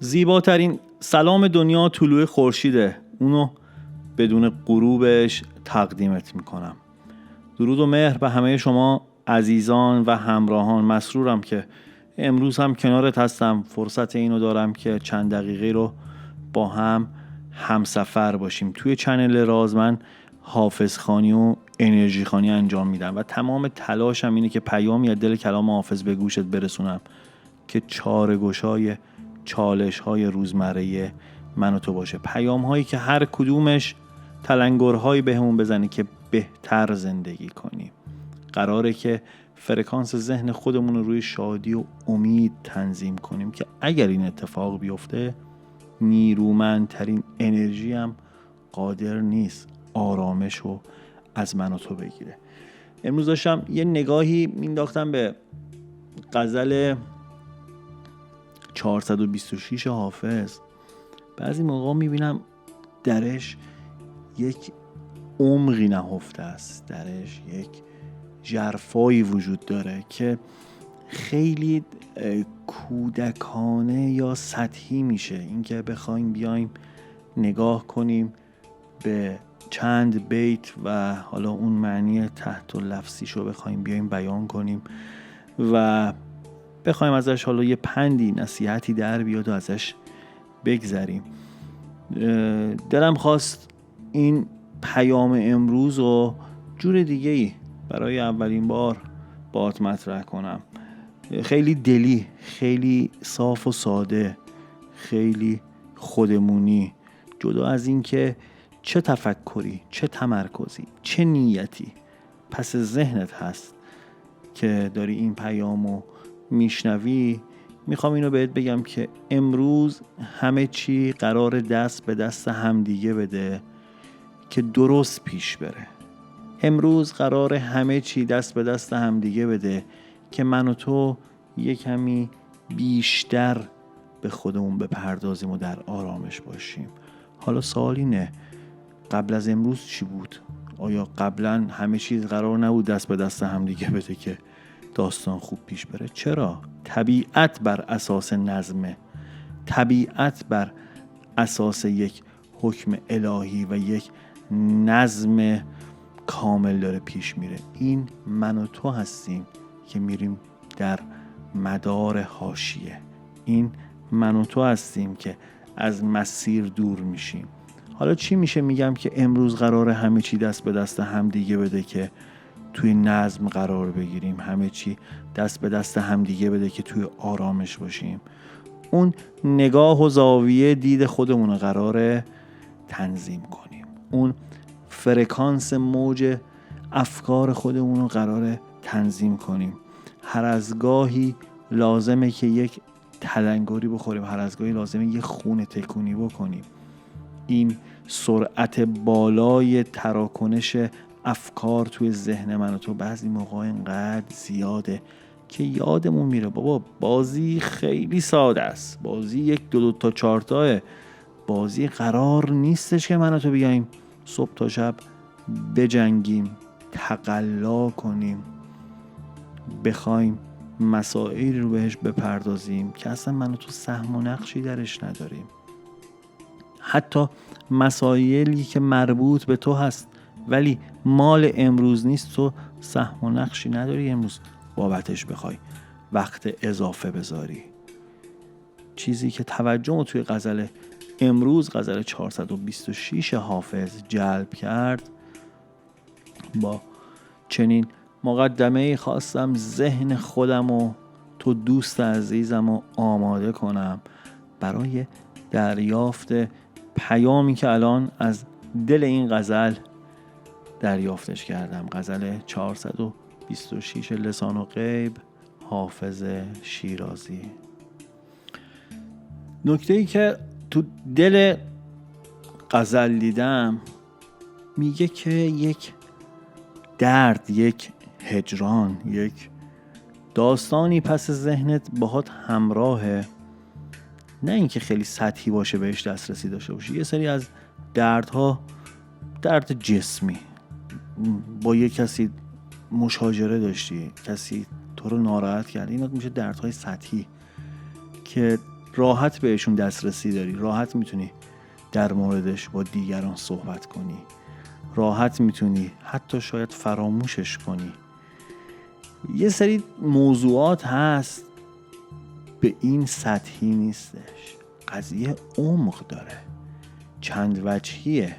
زیباترین سلام دنیا طلوع خورشیده، اونو بدون غروبش تقدیمت میکنم. درود و مهر به همه شما عزیزان و همراهان. مسرورم که امروز هم کنارت هستم. فرصت اینو دارم که چند دقیقه رو با هم همسفر باشیم. توی چنل راز من حافظ خوانی و انرژی خوانی انجام میدم و تمام تلاشم اینه که پیامی از دل کلام حافظ به گوشت برسونم که چاره‌گشای چالش‌های روزمره من و تو باشه. پیام‌هایی که هر کدومش تلنگرهایی بهمون بزنه که بهتر زندگی کنیم. قراره که فرکانس ذهن خودمون رو روی شادی و امید تنظیم کنیم که اگر این اتفاق بیفته نیرومندترین انرژی هم قادر نیست آرامش رو از من و تو بگیره. امروز داشتم یه نگاهی مینداختم به غزل 426 حافظ. بعضی موقع میبینم درش یک عمقی نهفته است، درش یک ژرفایی وجود داره که خیلی کودکانه یا سطحی میشه. اینکه بخوایم بیایم نگاه کنیم به چند بیت و حالا اون معنی تحت و لفظیشو بخوایم بیایم بیان کنیم و بخوایم ازش حالا یه پندی نصیحتی در بیاد و ازش بگذریم. دلم خواست این پیام امروز رو جور دیگه‌ای برای اولین بار باهات مطرح کنم. خیلی دلی، خیلی صاف و ساده، خیلی خودمونی، جدا از این که چه تفکری، چه تمرکزی، چه نیتی پس ذهنت هست که داری این پیامو میشنوی. میخوام اینو بهت بگم که امروز همه چی قرار دست به دست همدیگه بده که درست پیش بره. امروز قرار همه چی دست به دست همدیگه بده که من و تو یه کمی بیشتر به خودمون بپردازیم و در آرامش باشیم. حالا سوال اینه، قبل از امروز چی بود؟ آیا قبلا همه چیز قرار نبود دست به دست همدیگه بده که داستان خوب پیش بره؟ چرا؟ طبیعت بر اساس نظمه، طبیعت بر اساس یک حکم الهی و یک نظم کامل داره پیش میره. این من و تو هستیم که میریم در مدار حاشیه. این من و تو هستیم که از مسیر دور میشیم. حالا چی میشه میگم که امروز قراره همه چی دست به دست هم دیگه بده که توی نظم قرار بگیریم، همه چی دست به دست هم دیگه بده که توی آرامش باشیم؟ اون نگاه و زاویه دید خودمون رو قراره تنظیم کنیم. اون فرکانس موج افکار خودمون رو قراره تنظیم کنیم. هر از گاهی لازمه که یک تلنگری بخوریم، هر از گاهی لازمه یک خون تکونی بکنیم. این سرعت بالای تراکنش افکار توی ذهن من و تو بعضی موقع اینقدر زیاده که یادمون میره بابا بازی خیلی ساده است. بازی یک دو تا چارتاه. بازی قرار نیستش که من و تو بیایم صبح تا شب بجنگیم، تقلا کنیم، بخوایم مسائلی رو بهش بپردازیم که اصلا من و تو سهم و نقشی درش نداریم. حتی مسائلی که مربوط به تو هست ولی مال امروز نیست، تو سهم و نقشی نداری امروز بابتش بخوای وقت اضافه بذاری. چیزی که توجهمو توی غزل امروز، غزل 426 حافظ جلب کرد، با چنین مقدمه خواستم ذهن خودم و تو دوست عزیزم رو آماده کنم برای دریافت پیامی که الان از دل این غزل دریافتش کردم. غزل 426 لسان و غیب، حافظ شیرازی. نکته‌ای که تو دل غزل دیدم میگه که یک درد، یک هجران، یک داستانی پس ذهنت باهات همراهه. نه اینکه خیلی سطحی باشه بهش دسترسی داشته باشی. یه سری از دردها درد جسمی، با یه کسی مشاجره داشتی، کسی تو رو ناراحت کرد، اینا میشه دردهای سطحی که راحت بهشون دسترسی داری، راحت میتونی در موردش با دیگران صحبت کنی، راحت میتونی حتی شاید فراموشش کنی. یه سری موضوعات هست به این سطحی نیستش، قضیه عمق داره، چند وجهیه.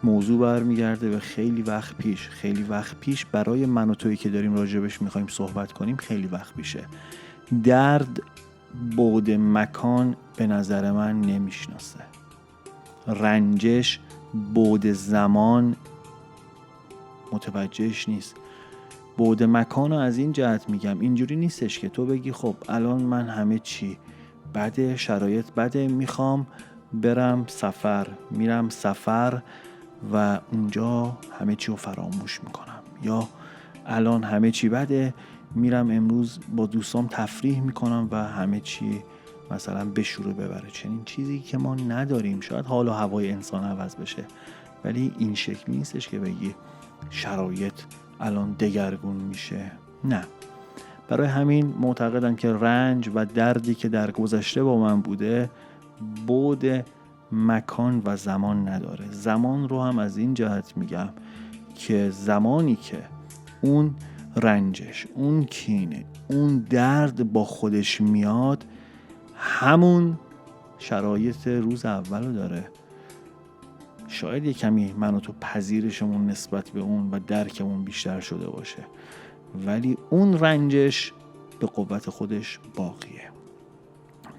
موضوع برمیگرده به خیلی وقت پیش برای من و تویی که داریم راجبش میخوایم صحبت کنیم خیلی وقت پیشه. درد بعد مکان به نظر من نمیشناسه، رنجش بعد زمان متوجهش نیست. بعد مکان رو از این جهت میگم، اینجوری نیستش که تو بگی خب الان من همه چی بده، شرایط بده، میخوام برم سفر، میرم سفر و اونجا همه چی رو فراموش میکنم، یا الان همه چی بده، میرم امروز با دوستام تفریح میکنم و همه چی مثلا بشوره ببره. چنین چیزی که ما نداریم. شاید حال و هوای انسان عوض بشه، ولی این شکلی نیستش که بگی شرایط الان دگرگون میشه. نه، برای همین معتقدم که رنج و دردی که در گذشته با من بوده بعد مکان و زمان نداره. زمان رو هم از این جهت میگم که زمانی که اون رنجش، اون کینه، اون درد با خودش میاد، همون شرایط روز اولو داره. شاید یه کمی من و تو پذیرشمون نسبت به اون و درکمون بیشتر شده باشه، ولی اون رنجش به قوت خودش باقیه.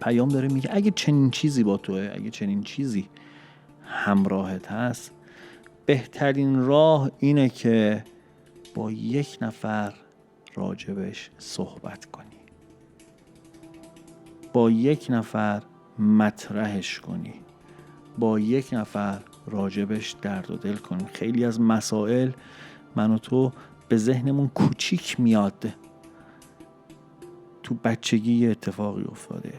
پیام داره میگه اگه چنین چیزی با توه، اگه چنین چیزی همراهت هست، بهترین راه اینه که با یک نفر راجبش صحبت کنی، با یک نفر مطرحش کنی، با یک نفر راجبش درد و دل کنی. خیلی از مسائل من و تو به ذهنمون کوچیک میاد. تو بچگی اتفاقی افتاده،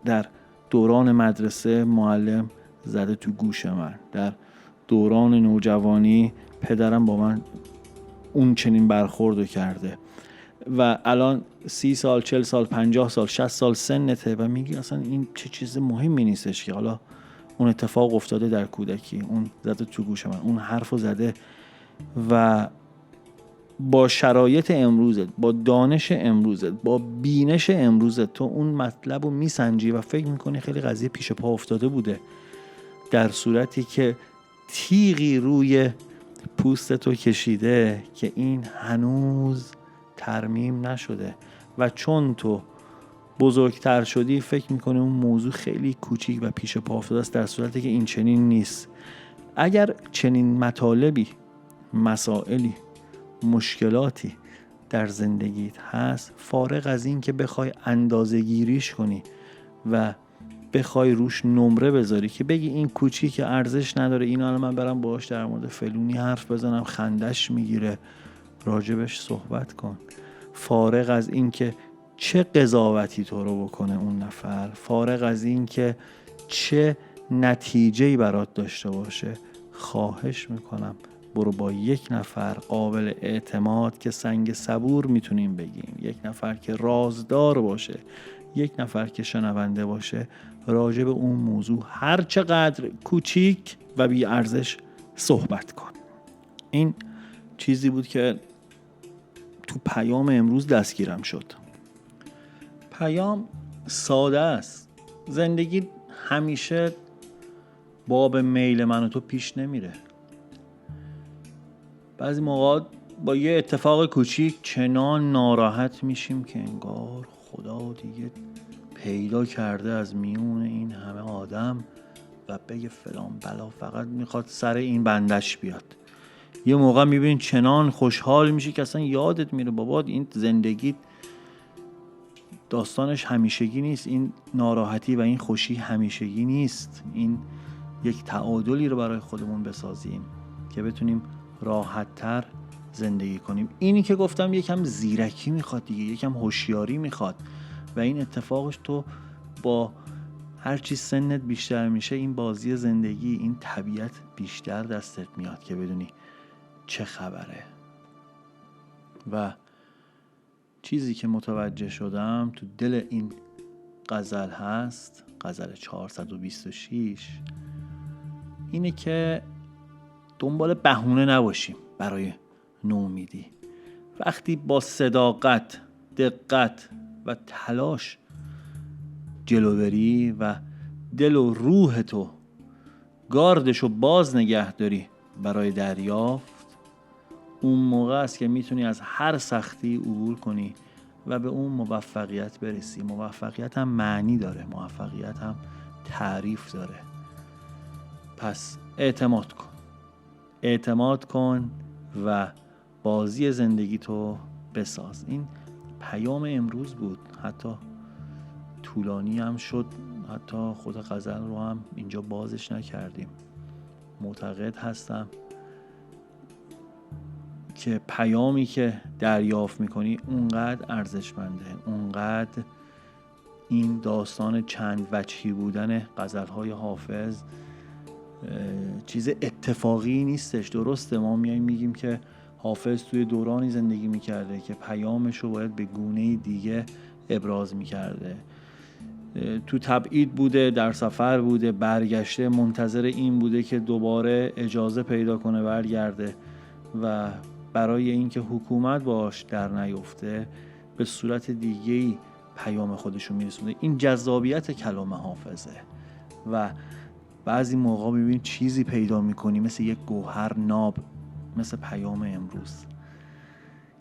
در دوران مدرسه معلم زده تو گوش من، در دوران نوجوانی پدرم با من اون چنین برخوردو کرده و الان 30 سال، 40 سال، 50 سال، 60 سال سنته و میگی اصلا این چه چیز مهمی نیستش که حالا اون اتفاق افتاده در کودکی، اون زده تو گوش من، اون حرفو زده. و با شرایط امروزت، با دانش امروزت، با بینش امروزت تو اون مطلب رو میسنجی و فکر میکنی خیلی قضیه پیش پا افتاده بوده، در صورتی که تیغی روی پوست تو کشیده که این هنوز ترمیم نشده و چون تو بزرگتر شدی فکر میکنی اون موضوع خیلی کوچیک و پیش پا افتاده است، در صورتی که این چنین نیست. اگر چنین مطالبی، مسائلی، مشکلاتی در زندگیت هست، فارغ از این که بخوای اندازه گیریش کنی و بخوای روش نمره بذاری که بگی این کوچیک ارزش نداره، این الان من برم باهاش در مورد فلونی حرف بزنم خندش میگیره، راجبش صحبت کن. فارغ از این که چه قضاوتی تو رو بکنه اون نفر، فارغ از این که چه نتیجه‌ای برات داشته باشه، خواهش میکنم برو با یک نفر قابل اعتماد که سنگ صبور میتونیم بگیم، یک نفر که رازدار باشه، یک نفر که شنونده باشه، راجع به اون موضوع هر چقدر کوچیک و بی ارزش صحبت کن. این چیزی بود که تو پیام امروز دستگیرم شد. پیام ساده است. زندگی همیشه باب میل من و تو پیش نمیره. بعضی موقع با یه اتفاق کوچیک چنان ناراحت میشیم که انگار خدا دیگه پیدا کرده از میون این همه آدم و بگه فلان بلا فقط میخواد سر این بندش بیاد. یه موقع میبینی چنان خوشحال میشی که اصلا یادت میره بابا این زندگی داستانش همیشگی نیست، این ناراحتی و این خوشی همیشگی نیست. این یک تعادلی رو برای خودمون بسازیم که بتونیم راحت‌تر زندگی کنیم. اینی که گفتم یکم زیرکی میخواد دیگه، یکم هوشیاری میخواد و این اتفاقش تو با هر چی سنت بیشتر میشه این بازی زندگی، این طبیعت بیشتر دستت میاد که بدونی چه خبره. و چیزی که متوجه شدم تو دل این غزل هست، غزل 426، اینه که دنبال بهونه نباشیم برای نومیدی. وقتی با صداقت، دقت و تلاش جلو بری و دل و روح تو گاردشو باز نگه داری برای دریافت، اون موقع است که میتونی از هر سختی عبور کنی و به اون موفقیت برسی. موفقیت هم معنی داره، موفقیت هم تعریف داره. پس اعتماد کن و بازی زندگی تو بساز. این پیام امروز بود، حتی طولانی هم شد، حتی خود غزل رو هم اینجا بازش نکردیم. معتقد هستم که پیامی که دریافت میکنی اونقدر ارزشمنده، اونقدر این داستان چند وجهی بودن غزلهای حافظ چیز اتفاقی نیستش. درسته ما میگیم که حافظ توی دورانی زندگی میکرده که پیامش رو باید به گونه دیگه ابراز میکرده، تو تبعید بوده، در سفر بوده، برگشته، منتظر این بوده که دوباره اجازه پیدا کنه برگرده و برای اینکه حکومت باش در نیفته به صورت دیگه‌ای پیام خودشو میرسونه. این جذابیت کلام حافظه و بعضی موقع ببین چیزی پیدا میکنی مثل یک گوهر ناب، مثل پیام امروز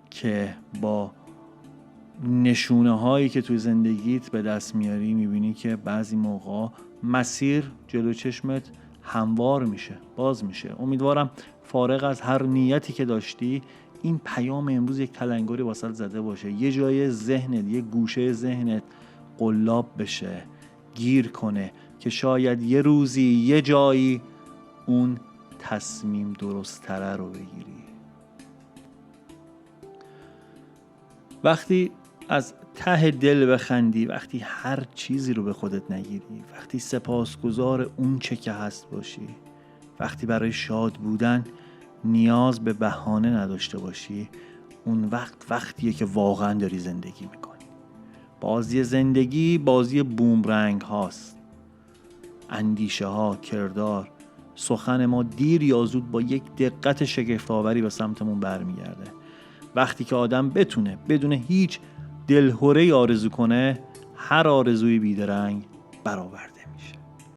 که با نشونه هایی که توی زندگیت به دست میاری میبینی که بعضی موقع مسیر جلو چشمت هموار میشه، باز میشه. امیدوارم فارغ از هر نیتی که داشتی این پیام امروز یک تلنگری واسط زده باشه، یه جای ذهنت، یه گوشه ذهنت قلاب بشه، گیر کنه که شاید یه روزی یه جایی اون تصمیم درست تره رو بگیری. وقتی از ته دل بخندی، وقتی هر چیزی رو به خودت نگیری، وقتی سپاسگزار اون چه که هست باشی، وقتی برای شاد بودن نیاز به بهانه نداشته باشی، اون وقتیه که واقعا داری زندگی میکنی. بازی زندگی بازی بومرنگ هاست. اندیشه ها، کردار، سخن ما دیر یا زود با یک دقت شگفت‌آوری به سمتمون برمیگرده. وقتی که آدم بتونه بدون هیچ دلهره‌ای آرزو کنه، هر آرزوی بیدرنگ برآورده.